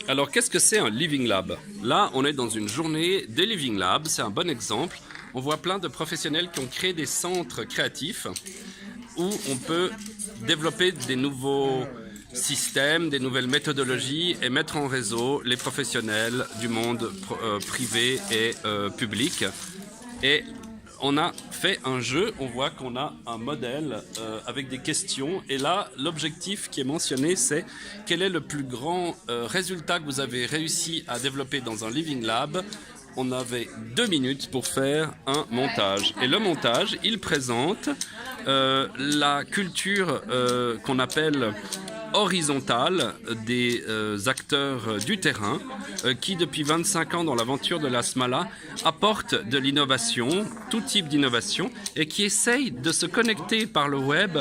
Alors, qu'est-ce que c'est un Living Lab? Là, on est dans une journée des Living Labs, c'est un bon exemple. On voit plein de professionnels qui ont créé des centres créatifs où on peut développer des nouveaux systèmes, des nouvelles méthodologies et mettre en réseau les professionnels du monde privé et public. Et on a fait un jeu, on voit qu'on a un modèle avec des questions. Et là, l'objectif qui est mentionné, c'est quel est le plus grand résultat que vous avez réussi à développer dans un Living Lab. On avait 2 minutes pour faire un montage. Et le montage, il présente la culture qu'on appelle horizontale des acteurs du terrain qui depuis 25 ans dans l'aventure de la Smala apportent de l'innovation, tout type d'innovation, et qui essayent de se connecter par le web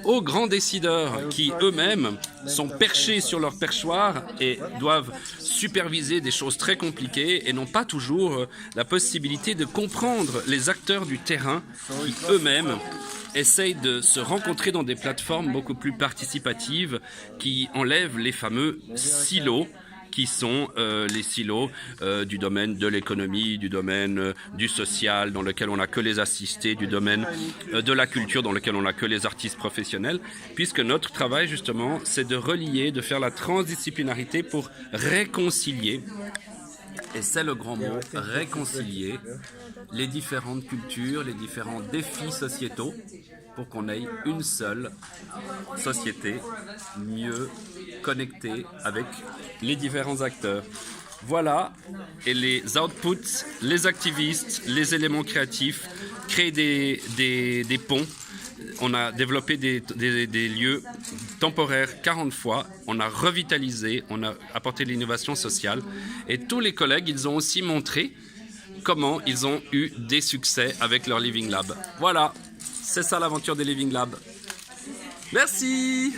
aux grands décideurs qui eux-mêmes sont perchés sur leur perchoir et doivent superviser des choses très compliquées et n'ont pas toujours la possibilité de comprendre les acteurs du terrain qui eux-mêmes essayent de se rencontrer dans des plateformes beaucoup plus participatives qui enlèvent les fameux silos qui sont les silos du domaine de l'économie, du domaine du social, dans lequel on n'a que les assistés, du domaine de la culture, dans lequel on n'a que les artistes professionnels, puisque notre travail, justement, c'est de relier, de faire la transdisciplinarité pour réconcilier, et c'est le grand mot, réconcilier les différentes cultures, les différents défis sociétaux, pour qu'on ait une seule société mieux connectée avec les différents acteurs. Voilà, et les outputs, les activistes, les éléments créatifs créent des ponts. On a développé des lieux temporaires 40 fois, on a revitalisé, on a apporté de l'innovation sociale, et tous les collègues, ils ont aussi montré comment ils ont eu des succès avec leur Living Lab. Voilà, c'est ça l'aventure des Living Lab. Merci!